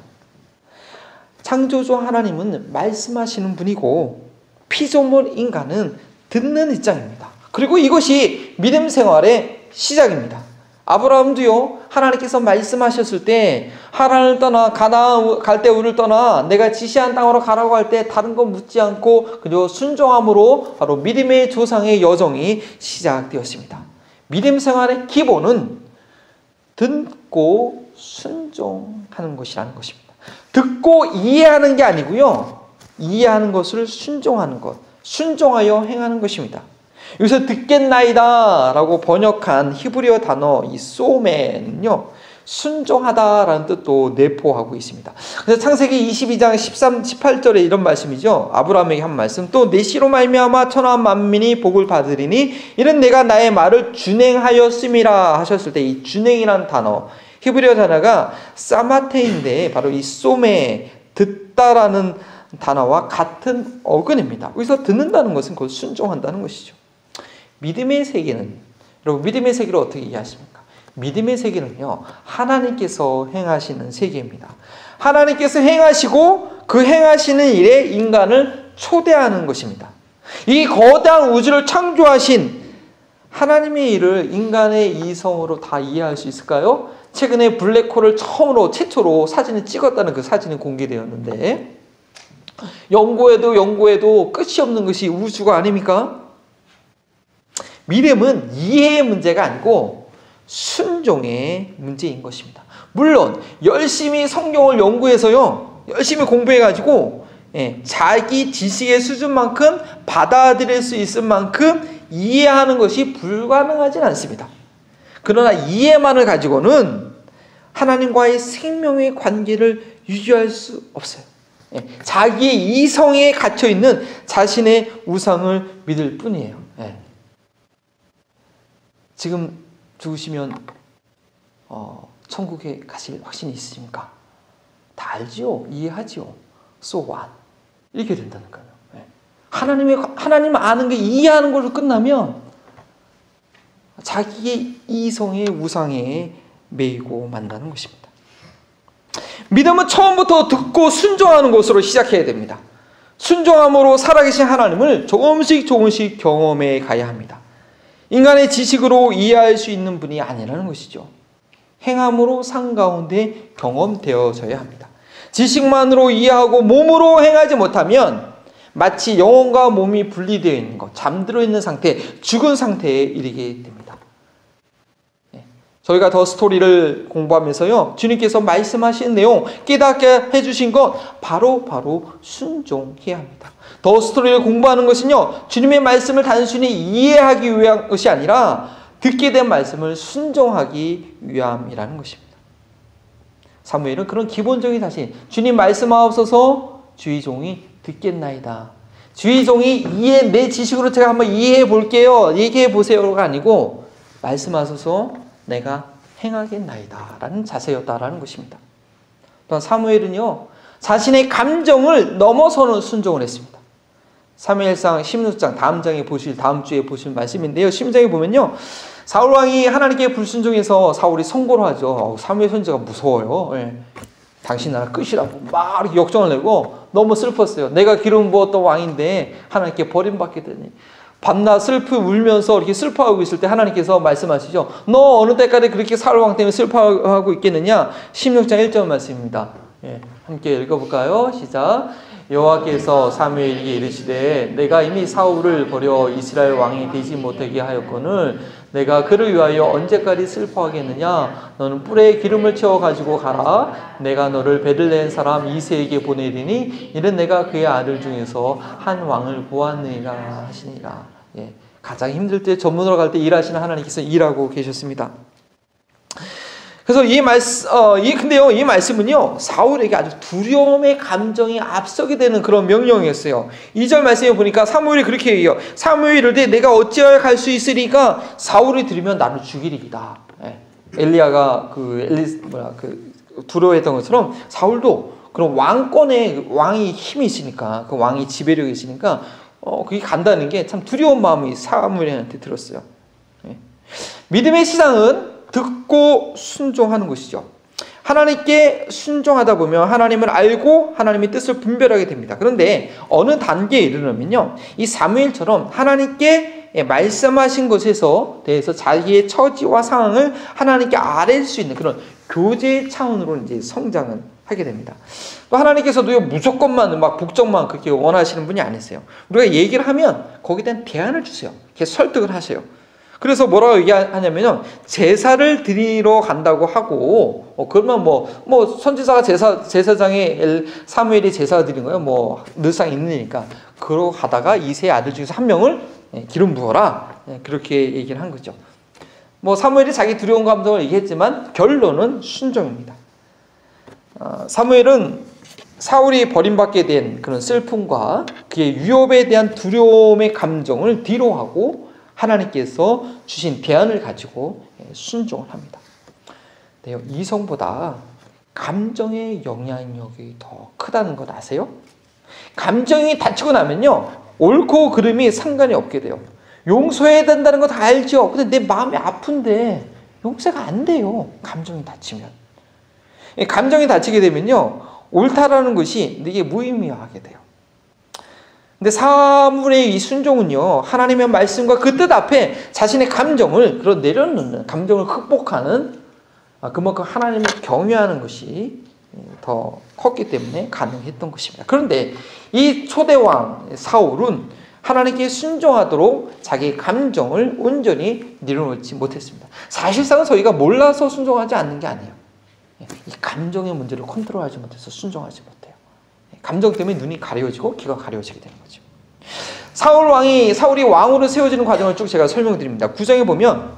창조주 하나님은 말씀하시는 분이고 피조물 인간은 듣는 입장입니다. 그리고 이것이 믿음 생활의 시작입니다. 아브라함도요, 하나님께서 말씀하셨을 때 하란을 떠나 가나안 갈대우를 떠나 내가 지시한 땅으로 가라고 할 때 다른 거 묻지 않고 그저 순종함으로 바로 믿음의 조상의 여정이 시작되었습니다. 믿음 생활의 기본은 듣고 순종하는 것이라는 것입니다. 듣고 이해하는 게 아니고요, 이해하는 것을 순종하는 것, 순종하여 행하는 것입니다. 여기서 듣겠나이다 라고 번역한 히브리어 단어 이 소메는요, 순종하다라는 뜻도 내포하고 있습니다. 그래서 창세기 22장 18절에 이런 말씀이죠. 아브라함에게 한 말씀. 또 내 씨로 말미암아 천하 만민이 복을 받으리니 이는 내가 나의 말을 준행하였음이라 하셨을 때 이 준행이라는 단어, 히브리어 단어가 사마테인데 바로 이 소메, 듣다라는 단어와 같은 어근입니다. 여기서 듣는다는 것은 그걸 순종한다는 것이죠. 믿음의 세계는, 여러분 믿음의 세계를 어떻게 이해하십니까? 믿음의 세계는요, 하나님께서 행하시는 세계입니다. 하나님께서 행하시고 그 행하시는 일에 인간을 초대하는 것입니다. 이 거대한 우주를 창조하신 하나님의 일을 인간의 이성으로 다 이해할 수 있을까요? 최근에 블랙홀을 최초로 사진을 찍었다는 그 사진이 공개되었는데, 연구해도 끝이 없는 것이 우주가 아닙니까? 믿음은 이해의 문제가 아니고 순종의 문제인 것입니다. 물론 열심히 성경을 연구해서요, 열심히 공부해가지고 자기 지식의 수준만큼 받아들일 수 있을 만큼 이해하는 것이 불가능하진 않습니다. 그러나 이해만을 가지고는 하나님과의 생명의 관계를 유지할 수 없어요. 자기의 이성에 갇혀있는 자신의 우상을 믿을 뿐이에요. 지금 죽으시면 천국에 가실 확신이 있으십니까? 다 알지요. 이해하지요. So what? 이렇게 된다는 거예요. 하나님 아는 게 이해하는 걸로 끝나면 자기의 이성의 우상에 매이고 만다는 것입니다. 믿음은 처음부터 듣고 순종하는 것으로 시작해야 됩니다. 순종함으로 살아계신 하나님을 조금씩 경험해 가야 합니다. 인간의 지식으로 이해할 수 있는 분이 아니라는 것이죠. 행함으로 삶 가운데 경험되어져야 합니다. 지식만으로 이해하고 몸으로 행하지 못하면 마치 영혼과 몸이 분리되어 있는 것, 잠들어 있는 상태, 죽은 상태에 이르게 됩니다. 저희가 더 스토리를 공부하면서요, 주님께서 말씀하신 내용, 깨닫게 해주신 것 바로 순종해야 합니다. 더 스토리를 공부하는 것은요, 주님의 말씀을 단순히 이해하기 위한 것이 아니라 듣게 된 말씀을 순종하기 위함이라는 것입니다. 사무엘은 그런 기본적인 사실, 주님 말씀하옵소서 주의 종이 듣겠나이다. 주의 종이 내 지식으로 제가 한번 이해해 볼게요. 얘기해 보세요가 아니고 말씀하소서 내가 행하겠나이다 라는 자세였다라는 것입니다. 또한 사무엘은요, 자신의 감정을 넘어서는 순종을 했습니다. 사무엘상 16장 다음 주에 보실 말씀인데요. 16장에 보면요, 사울왕이 하나님께 불순종해서 사울이 선고를 하죠. 사무엘 선지자가 무서워요. 당신 나라 끝이라고 막 이렇게 역정을 내고 너무 슬펐어요. 내가 기름 부었던 왕인데 하나님께 버림받게 되니. 밤낮 울면서 이렇게 슬퍼하고 있을 때 하나님께서 말씀하시죠. 너 어느 때까지 그렇게 사울왕 때문에 슬퍼하고 있겠느냐? 16장 1절 말씀입니다. 함께 읽어볼까요? 시작. 여호와께서 사무엘에게 이르시되 내가 이미 사울을 버려 이스라엘 왕이 되지 못하게 하였거늘 내가 그를 위하여 언제까지 슬퍼하겠느냐? 너는 뿔에 기름을 채워 가지고 가라. 내가 너를 베들레헴 사람 이새에게 보내리니 이는 내가 그의 아들 중에서 한 왕을 보았느니라 하시니라. 가장 힘들 때 전문으로 갈 때 일하시는 하나님께서 일하고 계셨습니다. 그래서 이 말씀은요, 사울에게 아주 두려움의 감정이 앞서게 되는 그런 명령이었어요. 2절 말씀에 보니까 사무엘이 그렇게 얘기해요. 사무엘이 이르되 내가 어찌하여 갈 수 있으리까? 사울이 들으면 나를 죽이리이다. 엘리야가 두려워했던 것처럼 사울도 그런 왕이 힘이 있으니까, 그 왕이 지배력이 있으니까, 그게 간다는 게 참 두려운 마음이 사무엘한테 들었어요. 믿음의 시작은 듣고 순종하는 것이죠. 하나님께 순종하다 보면 하나님을 알고 하나님의 뜻을 분별하게 됩니다. 그런데 어느 단계에 이르려면요, 이 사무엘처럼 하나님께 말씀하신 것에서 대해서 자기의 처지와 상황을 하나님께 아뢰 수 있는 그런 교제 차원으로 이제 성장을 하게 됩니다. 또 하나님께서도요, 무조건만 복종만 그렇게 원하시는 분이 아니세요. 우리가 얘기를 하면 거기에 대한 대안을 주세요. 이렇게 설득을 하세요. 그래서 뭐라고 얘기하냐면요, 제사를 드리러 간다고 하고, 그러면 선지자가 제사장에 사무엘이 제사 드린 거예요. 늘상 있는 일이니까. 그러고 가다가 이새의 아들 중에서 한 명을 기름 부어라. 그렇게 얘기를 한 거죠. 사무엘이 자기 두려운 감정을 얘기했지만 결론은 순종입니다. 사무엘은 사울이 버림받게 된 그런 슬픔과 그의 위협에 대한 두려움의 감정을 뒤로하고 하나님께서 주신 대안을 가지고 순종을 합니다. 네, 이성보다 감정의 영향력이 더 크다는 것 아세요? 감정이 다치고 나면요, 옳고 그름이 상관이 없게 돼요. 용서해야 된다는 거 다 알죠? 근데 내 마음이 아픈데 용서가 안 돼요. 감정이 다치면. 감정이 다치게 되면요, 옳다라는 것이 되게 무의미하게 돼요. 근데 사무엘의 이 순종은요, 하나님의 말씀과 그 뜻 앞에 자신의 감정을 내려놓는, 감정을 극복하는, 그만큼 하나님을 경외하는 것이 더 컸기 때문에 가능했던 것입니다. 그런데 이 초대왕 사울은 하나님께 순종하도록 자기 감정을 온전히 내려놓지 못했습니다. 사실상은 저희가 몰라서 순종하지 않는 게 아니에요. 이 감정의 문제를 컨트롤하지 못해서 순종하지 못해요. 감정 때문에 눈이 가려지고 귀가 가려지게 되는 거죠. 사울이 왕으로 세워지는 과정을 쭉 제가 설명드립니다. 9장에 보면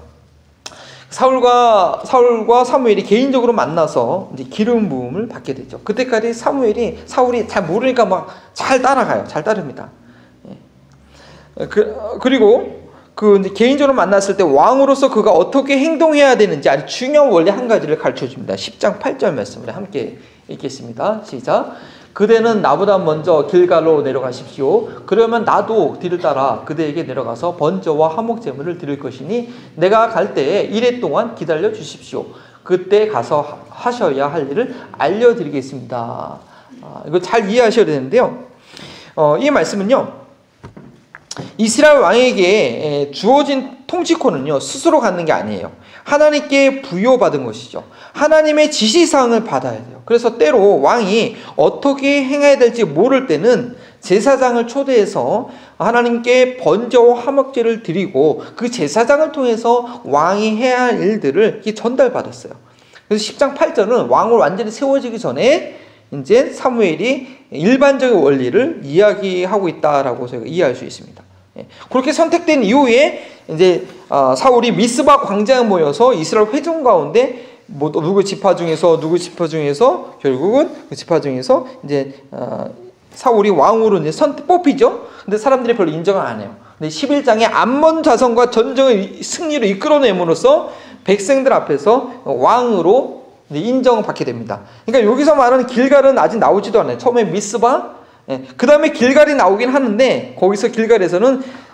사울과 사무엘이 개인적으로 만나서 이제 기름 부음을 받게 되죠. 그때까지 사울이 잘 모르니까 잘 따라가요. 잘 따릅니다. 그리고 이제 개인적으로 만났을 때 왕으로서 그가 어떻게 행동해야 되는지 아주 중요한 원리 한 가지를 가르쳐 줍니다. 10장 8절 말씀을 함께 읽겠습니다. 시작. 그대는 나보다 먼저 길갈로 내려가십시오. 그러면 나도 뒤를 따라 그대에게 내려가서 번제와 화목 제물을 드릴 것이니 내가 갈 때에 이래 동안 기다려 주십시오. 그때 가서 하셔야 할 일을 알려드리겠습니다. 이거 잘 이해하셔야 되는데요. 이 말씀은요, 이스라엘 왕에게 주어진 통치권은요, 스스로 갖는 게 아니에요. 하나님께 부여받은 것이죠. 하나님의 지시사항을 받아야 돼요. 그래서 때로 왕이 어떻게 행해야 될지 모를 때는 제사장을 초대해서 하나님께 번제와 화목제를 드리고 그 제사장을 통해서 왕이 해야 할 일들을 전달받았어요. 그래서 10장 8절은 왕을 완전히 세워지기 전에 이제 사무엘이 일반적인 원리를 이야기하고 있다라고 저희가 이해할 수 있습니다. 그렇게 선택된 이후에 이제 사울이 미스바 광장에 모여서 이스라엘 회중 가운데 뭐 누구 지파 중에서 결국은 그 지파 중에서 이제 사울이 왕으로 이제 뽑히죠. 근데 사람들이 별로 인정을 안 해요. 근데 11장에 암몬 자손과 전쟁의 승리로 이끌어내므로써 백성들 앞에서 왕으로 인정을 받게 됩니다. 그러니까 여기서 말하는 길갈은 아직 나오지도 않아요. 처음에 미스바, 그 다음에 길갈이 나오긴 하는데 거기서 길갈에서는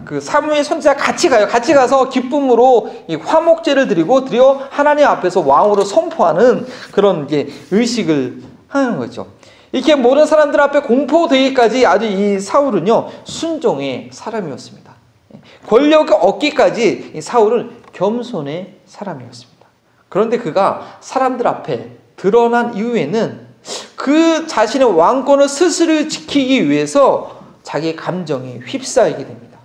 그 사무엘 선지자 같이 가요. 같이 가서 기쁨으로 이 화목제를 드리고 드려 하나님 앞에서 왕으로 선포하는 그런 의식을 하는 거죠. 이렇게 모든 사람들 앞에 공포되기까지 아주 이 사울은요, 순종의 사람이었습니다. 권력을 얻기까지 이 사울은 겸손의 사람이었습니다. 그런데 그가 사람들 앞에 드러난 이후에는 그 자신의 왕권을 스스로 지키기 위해서 자기의 감정이 휩싸이게 됩니다.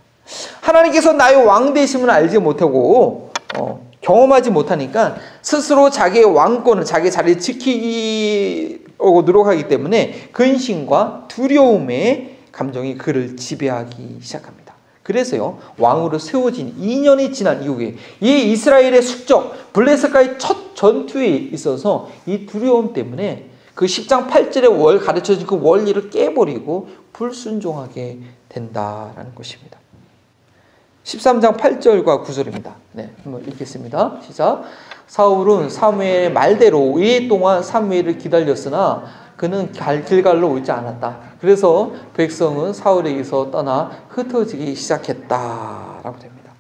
하나님께서 나의 왕 되심을 알지 못하고 경험하지 못하니까 스스로 자기의 왕권을, 자기 자리를 지키려고 노력하기 때문에 근심과 두려움의 감정이 그를 지배하기 시작합니다. 그래서요, 왕으로 세워진 2년이 지난 이후에 이 이스라엘의 숙적 블레셋과의 첫 전투에 있어서 이 두려움 때문에 그 10장 8절에 가르쳐진 그 원리를 깨버리고 불순종하게 된다라는 것입니다. 13장 8절과 9절입니다. 한번 읽겠습니다. 시작. 사울은 사무엘의 말대로 2일 동안 사무엘을 기다렸으나 그는 길갈로 오지 않았다. 그래서 백성은 사울에게서 떠나 흩어지기 시작했다라고 됩니다.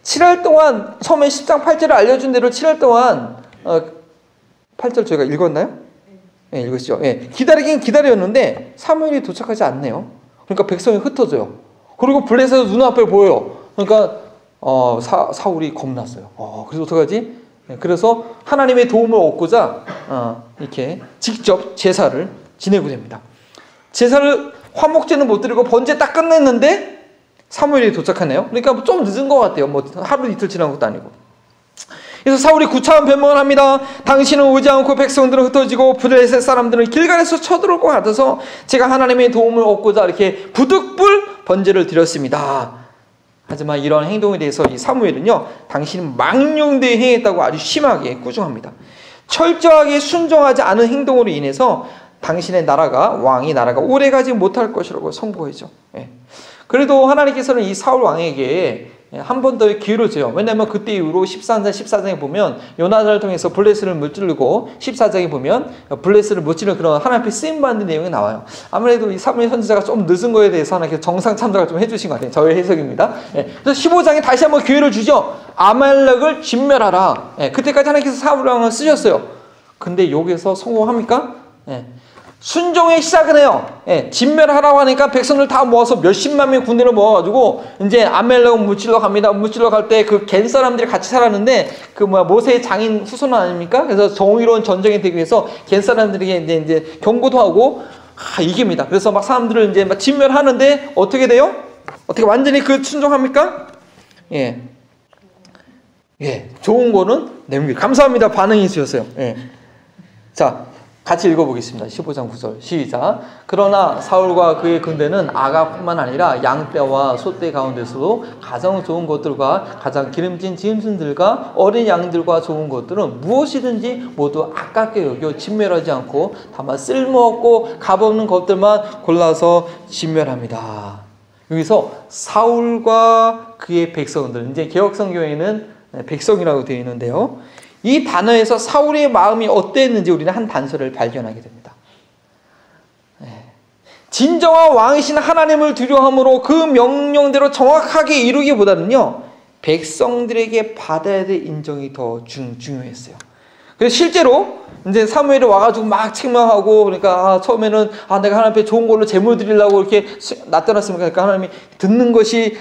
7월 동안 처음에 10장 8절을 알려준 대로 7월 동안 8절 저희가 읽었나요? 네, 읽으시죠. 기다리긴 기다렸는데 사무엘이 도착하지 않네요. 그러니까 백성이 흩어져요. 그리고 블레셋 눈앞에 보여요. 그러니까 사울이 겁났어요. 그래서 어떡하지? 그래서 하나님의 도움을 얻고자 이렇게 직접 제사를 지내고 됩니다. 제사를 화목제는 못 드리고 번제 딱 끝냈는데 사무엘이 도착하네요. 그러니까 좀 늦은 것 같아요. 뭐 하루 이틀 지난 것도 아니고. 그래서 사울이 구차한 변명을 합니다. 당신은 오지 않고 백성들은 흩어지고 블레셋 사람들은 길갈에서 쳐들어올 것 같아서 제가 하나님의 도움을 얻고자 이렇게 부득불 번제를 드렸습니다. 하지만 이런 행동에 대해서 이 사무엘은요, 당신은 망령되이 행했다고 아주 심하게 꾸중합니다. 철저하게 순종하지 않은 행동으로 인해서 당신의 왕의 나라가 오래가지 못할 것이라고 선고하죠. 그래도 하나님께서는 이 사울 왕에게 한 번 더 기회를 줘요. 왜냐하면 그때 이후로 14장에 보면 요나단을 통해서 블레셋을 무찌르고 14장에 보면 블레셋을 무찌르는 그런 하나님 앞에 쓰임받는 내용이 나와요. 아무래도 이 사무엘 선지자가 좀 늦은 거에 대해서 하나님께서 정상 참작을 좀 해주신 것 같아요. 저의 해석입니다. 그래서 15장에 다시 한번 기회를 주죠. 아말렉을 진멸하라. 그때까지 하나님께서 사울 왕을 쓰셨어요. 근데 여기서 성공합니까? 순종의 시작을 해요. 진멸하라고 하니까 백성들 다 모아서 몇십만 명 군대를 모아가지고 이제 아멜렉 무찔러 갑니다. 무찔러 갈 때 그 겐 사람들이 같이 살았는데 모세의 장인 후손 아닙니까? 그래서 정의로운 전쟁이 되기 위해서 겐 사람들에게 이제 경고도 하고 이깁니다. 그래서 막 사람들을 이제 막 진멸하는데 어떻게 돼요? 어떻게 완전히 순종합니까? 좋은 거는 내립니다. 감사합니다. 반응이 있으셨어요. 자. 같이 읽어보겠습니다. 15장 9절 시작. 그러나 사울과 그의 군대는 아가뿐만 아니라 양떼와 소떼 가운데서도 가장 좋은 것들과 가장 기름진 짐승들과 어린 양들과 좋은 것들은 무엇이든지 모두 아깝게 여겨 진멸하지 않고 다만 쓸모없고 값없는 것들만 골라서 진멸합니다. 여기서 사울과 그의 백성들, 이제 개혁성경에는 백성이라고 되어 있는데요. 이 단어에서 사울의 마음이 어땠는지 우리는 한 단서를 발견하게 됩니다. 진정한 왕이신 하나님을 두려워함으로 그 명령대로 정확하게 이루기보다는요, 백성들에게 받아야 될 인정이 더 중요했어요. 그래서 실제로 이제 사무엘이 와가지고 막 책망하고, 그러니까 처음에는 내가 하나님 앞에 좋은 걸로 제물 드리려고 이렇게 놔둬놨습니까? 그러니까 하나님이 듣는 것이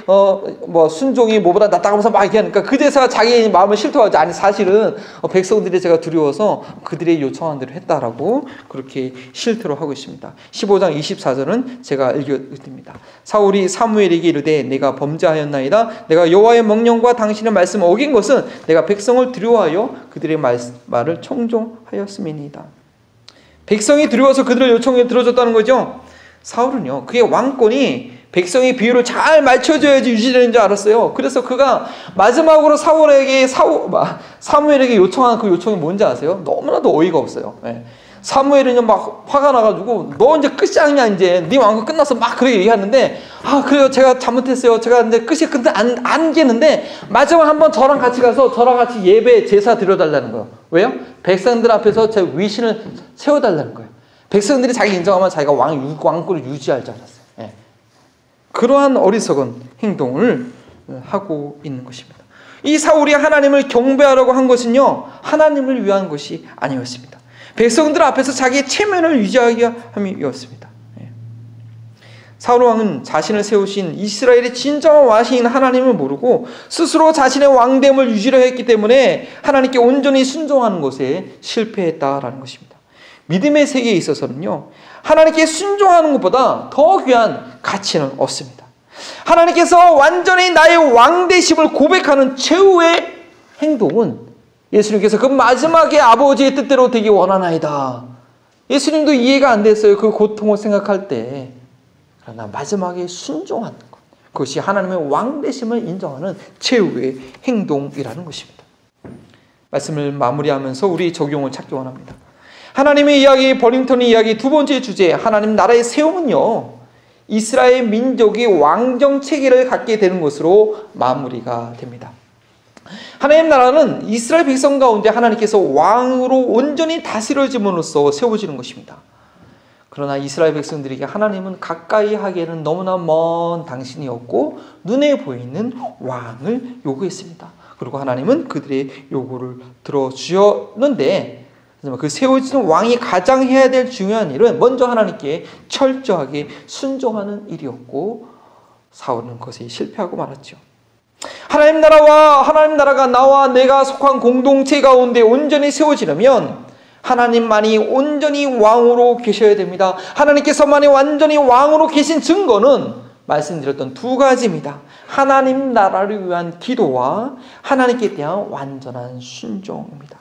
순종이 뭐보다 낫다고 하면서 막 얘기하니까 그제서야 자기 마음을 실토하지. 아니 사실은 백성들이 제가 두려워서 그들의 요청한 대로 했다라고 그렇게 실토를 하고 있습니다. 15장 24절은 제가 읽어드립니다. 사울이 사무엘에게 이르되 내가 범죄하였나이다. 내가 여호와의 명령과 당신의 말씀을 어긴 것은 내가 백성을 두려워하여 그들의 말을 청종하였습니다. 백성이 두려워서 그들의 요청에 들어줬다는 거죠. 사울은요, 그의 왕권이 백성의 비율을 잘 맞춰줘야지 유지되는 줄 알았어요. 그래서 그가 마지막으로 사무엘에게 요청한 그 요청이 뭔지 아세요? 너무나도 어이가 없어요. 사무엘은 막 화가 나가지고 너 이제 끝이 아니냐, 이제 네 왕국 끝났어, 막 그렇게 얘기하는데, 그래요, 제가 잘못했어요, 제가 이제 끝이 근데 안 깨는데 마지막 한번 저랑 같이 가서 저랑 같이 예배 제사 드려달라는 거예요. 왜요? 백성들 앞에서 제 위신을 세워달라는 거예요. 백성들이 자기 인정하면 자기가 왕권을 유지할 줄 알았어요. 그러한 어리석은 행동을 하고 있는 것입니다. 이 사울이 하나님을 경배하라고 한 것은요, 하나님을 위한 것이 아니었습니다. 백성들 앞에서 자기의 체면을 유지하기 함이었습니다. 사울 왕은 자신을 세우신 이스라엘의 진정한 왕이신 하나님을 모르고 스스로 자신의 왕됨을 유지하려 했기 때문에 하나님께 온전히 순종하는 것에 실패했다라는 것입니다. 믿음의 세계에 있어서는요, 하나님께 순종하는 것보다 더 귀한 가치는 없습니다. 하나님께서 완전히 나의 왕되심을 고백하는 최후의 행동은 예수님께서 그 마지막에 아버지의 뜻대로 되기 원하나이다. 예수님도 이해가 안 됐어요. 그 고통을 생각할 때. 그러나 마지막에 순종하는 것, 그것이 하나님의 왕되심을 인정하는 최후의 행동이라는 것입니다. 말씀을 마무리하면서 우리 적용을 찾기 원합니다. 하나님의 이야기, 버링턴의 이야기 두 번째 주제, 하나님 나라의 세움은요, 이스라엘 민족이 왕정 체계를 갖게 되는 것으로 마무리가 됩니다. 하나님 나라는 이스라엘 백성 가운데 하나님께서 왕으로 온전히 다스려짐으로써 세워지는 것입니다. 그러나 이스라엘 백성들에게 하나님은 가까이 하기에는 너무나 먼 당신이었고 눈에 보이는 왕을 요구했습니다. 그리고 하나님은 그들의 요구를 들어주었는데, 그 세워지는 왕이 가장 해야 될 중요한 일은 먼저 하나님께 철저하게 순종하는 일이었고, 사울은 그것에 실패하고 말았죠. 하나님 나라가 나와 내가 속한 공동체 가운데 온전히 세워지려면 하나님만이 온전히 왕으로 계셔야 됩니다. 하나님께서만이 완전히 왕으로 계신 증거는 말씀드렸던 두 가지입니다. 하나님 나라를 위한 기도와 하나님께 대한 완전한 순종입니다.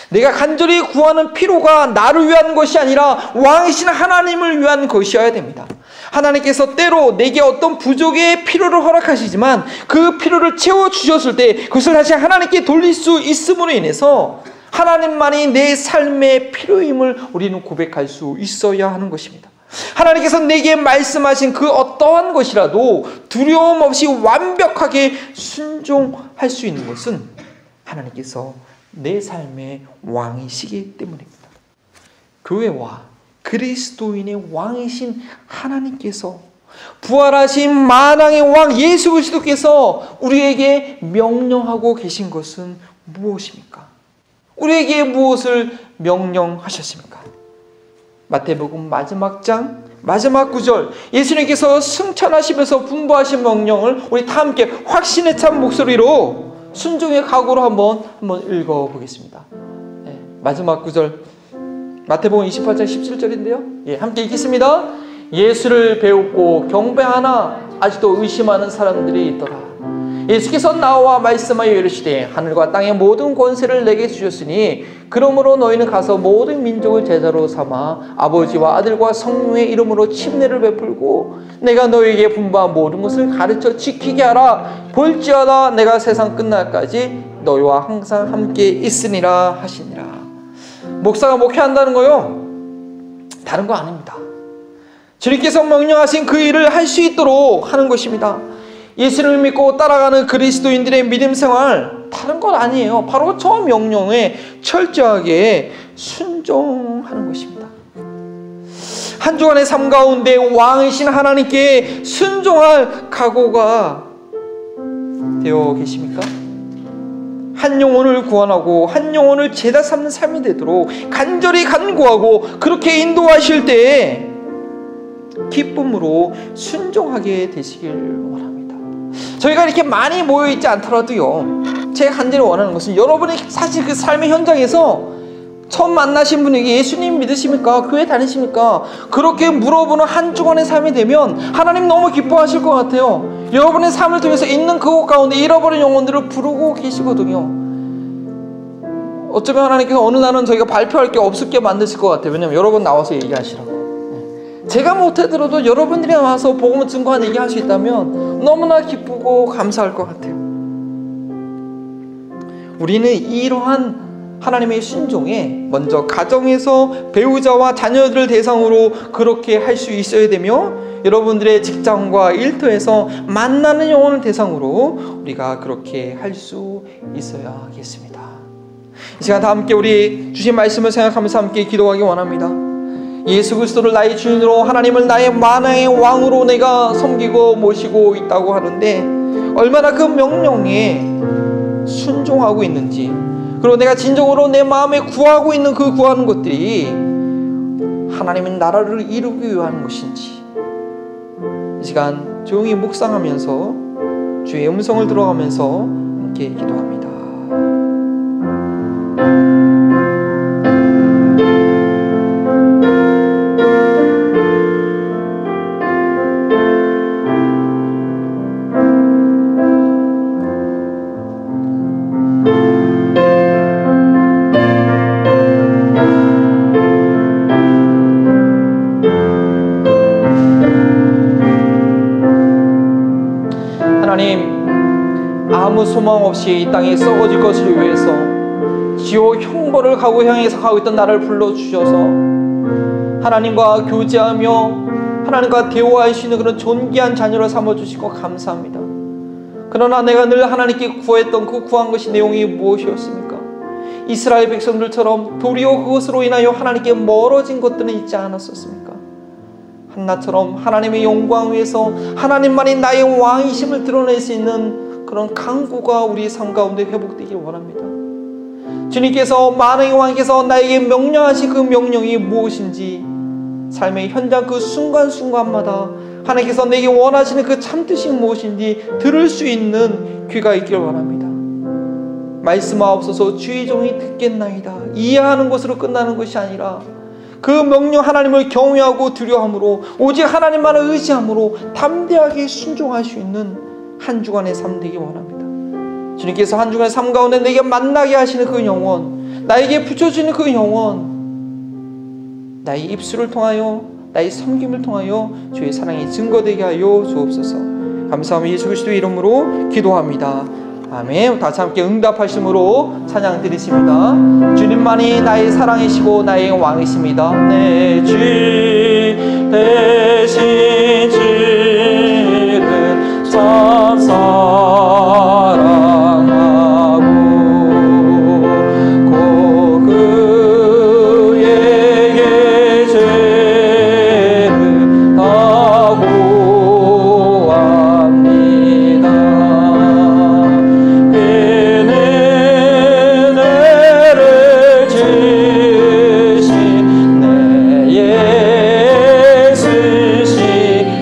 내가 간절히 구하는 필요가 나를 위한 것이 아니라 왕이신 하나님을 위한 것이어야 됩니다. 하나님께서 때로 내게 어떤 부족의 필요를 허락하시지만 그 필요를 채워주셨을 때 그것을 다시 하나님께 돌릴 수 있음으로 인해서 하나님만이 내 삶의 필요임을 우리는 고백할 수 있어야 하는 것입니다. 하나님께서 내게 말씀하신 그 어떠한 것이라도 두려움 없이 완벽하게 순종할 수 있는 것은 하나님께서 내 삶의 왕이시기 때문입니다. 교회와 그리스도인의 왕이신 하나님께서, 부활하신 만왕의 왕 예수 그리스도께서 우리에게 명령하고 계신 것은 무엇입니까? 우리에게 무엇을 명령하셨습니까? 마태복음 마지막 장 마지막 구절, 예수님께서 승천하시면서 분부하신 명령을 우리 다 함께 확신에 찬 목소리로 순종의 각오로 한번 읽어보겠습니다. 마지막 구절, 마태복음 28장 17절인데요. 함께 읽겠습니다. 예수를 배우고 경배하나 아직도 의심하는 사람들이 있더라. 예수께서 나와 말씀하여 이르시되 하늘과 땅의 모든 권세를 내게 주셨으니 그러므로 너희는 가서 모든 민족을 제자로 삼아 아버지와 아들과 성령의 이름으로 침례를 베풀고 내가 너희에게 분부한 모든 것을 가르쳐 지키게 하라. 볼지어다 내가 세상 끝날까지 너희와 항상 함께 있으니라 하시니라. 목사가 목회한다는 거요, 다른 거 아닙니다. 주님께서 명령하신 그 일을 할 수 있도록 하는 것입니다. 예수를 믿고 따라가는 그리스도인들의 믿음 생활 다른 것 아니에요. 바로 저 명령에 철저하게 순종하는 것입니다. 한 주간의 삶 가운데 왕이신 하나님께 순종할 각오가 되어 계십니까? 한 영혼을 구원하고 한 영혼을 제자 삼는 삶이 되도록 간절히 간구하고 그렇게 인도하실 때에 기쁨으로 순종하게 되시길 원합니다. 저희가 이렇게 많이 모여있지 않더라도요, 제가 간절히 원하는 것은 여러분이 사실 그 삶의 현장에서 처음 만나신 분에게 예수님 믿으십니까? 교회 다니십니까? 그렇게 물어보는 한 주간의 삶이 되면 하나님 너무 기뻐하실 것 같아요. 여러분의 삶을 통해서 있는 그곳 가운데 잃어버린 영혼들을 부르고 계시거든요. 어쩌면 하나님께서 어느 날은 저희가 발표할 게 없을 게 만드실 것 같아요. 왜냐면 여러분 나와서 얘기하시라고. 제가 못해들어도 여러분들이 나와서 복음을 증거한 얘기할 수 있다면 너무나 기쁘고 감사할 것 같아요. 우리는 이러한 하나님의 순종에 먼저 가정에서 배우자와 자녀들을 대상으로 그렇게 할 수 있어야 되며, 여러분들의 직장과 일터에서 만나는 영혼을 대상으로 우리가 그렇게 할 수 있어야겠습니다. 이 시간 다 함께 우리 주신 말씀을 생각하면서 함께 기도하기 원합니다. 예수 그리스도를 나의 주인으로, 하나님을 나의 만왕의 왕으로 내가 섬기고 모시고 있다고 하는데 얼마나 그 명령에 순종하고 있는지, 그리고 내가 진정으로 내 마음에 구하고 있는 그 구하는 것들이 하나님의 나라를 이루기 위한 것인지, 이 시간 조용히 묵상하면서 주의 음성을 들어가면서 함께 기도합니다. 아무 소망 없이 이 땅에 썩어질 것을 위해서 지옥 형벌을 향해서 가고 있던 나를 불러주셔서 하나님과 교제하며 하나님과 대화할 수 있는 그런 존귀한 자녀를 삼아주시고 감사합니다. 그러나 내가 늘 하나님께 구했던 그 구한 것이 내용이 무엇이었습니까? 이스라엘 백성들처럼 도리어 그것으로 인하여 하나님께 멀어진 것들은 있지 않았었습니까? 한나처럼 하나님의 영광 위에서 하나님만이 나의 왕이심을 드러낼 수 있는 그런 강구가 우리 삶 가운데 회복되길 원합니다. 주님께서, 만왕의 왕께서 나에게 명령하신 그 명령이 무엇인지 삶의 현장 그 순간순간마다 하나님께서 내게 원하시는 그 참뜻이 무엇인지 들을 수 있는 귀가 있길 원합니다. 말씀하옵소서 주의 종이 듣겠나이다. 이해하는 것으로 끝나는 것이 아니라 그 명령 하나님을 경외하고 두려워함으로 오직 하나님만을 의지함으로 담대하게 순종할 수 있는 한 주간의 삶 되기 원합니다. 주님께서 한 주간의 삶 가운데 내게 만나게 하시는 그 영혼, 나에게 붙여주는 그 영혼, 나의 입술을 통하여, 나의 섬김을 통하여 주의 사랑이 증거되게 하여 주옵소서. 감사하며 예수 그리스도의 이름으로 기도합니다. 아멘. 다시 함께 응답하심으로 찬양 드리십니다. 주님만이 나의 사랑이시고 나의 왕이십니다. 내 주 대신 주를 참 사랑하고 고 그에게 죄를 다 고합니다. 그는 은혜를 주신 내 예수시니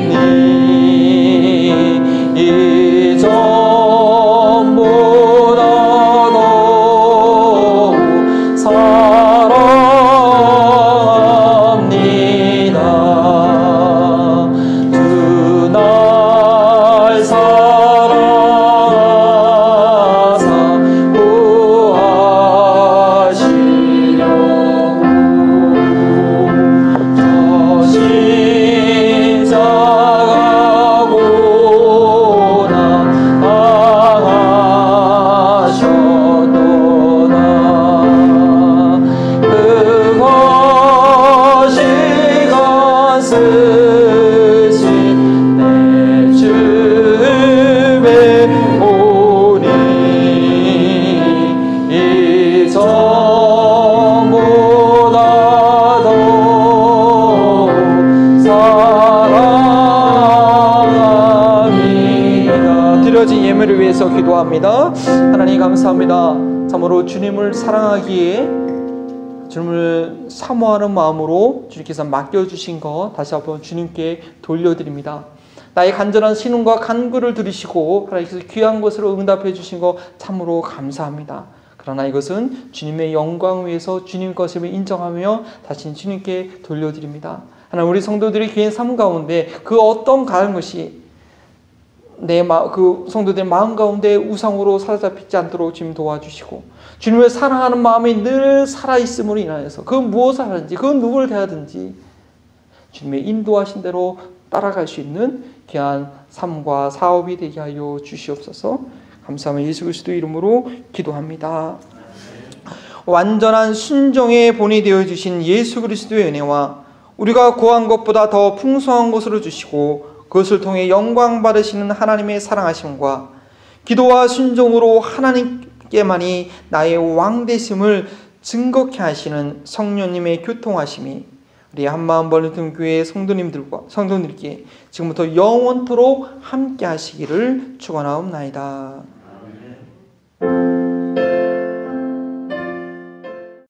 드려진 예물을 위해서 기도합니다. 하나님 감사합니다. 참으로 주님을 사랑하기에 주님을 사모하는 마음으로 주님께서 맡겨주신 것 다시 한번 주님께 돌려드립니다. 나의 간절한 신음과 간구를 들으시고 하나님께서 귀한 것으로 응답해 주신 것 참으로 감사합니다. 그러나 이것은 주님의 영광 위에서 주님 것임을 인정하며 다시 주님께 돌려드립니다. 하나님, 우리 성도들의 귀한 삶 가운데 그 어떤 가는 것이 그 성도들의 마음 가운데 우상으로 사로잡히지 않도록 주님 도와주시고, 주님을 사랑하는 마음이 늘 살아있음으로 인하여서 그 무엇을 하든지 그 누구를 대하든지 주님의 인도하신 대로 따라갈 수 있는 귀한 삶과 사업이 되게 하여 주시옵소서. 감사하며 예수 그리스도 이름으로 기도합니다. 완전한 순종의 본이 되어주신 예수 그리스도의 은혜와 우리가 구한 것보다 더 풍성한 것으로 주시고 그것을 통해 영광 받으시는 하나님의 사랑하심과 기도와 순종으로 하나님께만이 나의 왕 되심을 증거케 하시는 성령님의 교통하심이 우리 한마음 벌리던 교회 성도님들께 지금부터 영원토록 함께 하시기를 축원하옵나이다.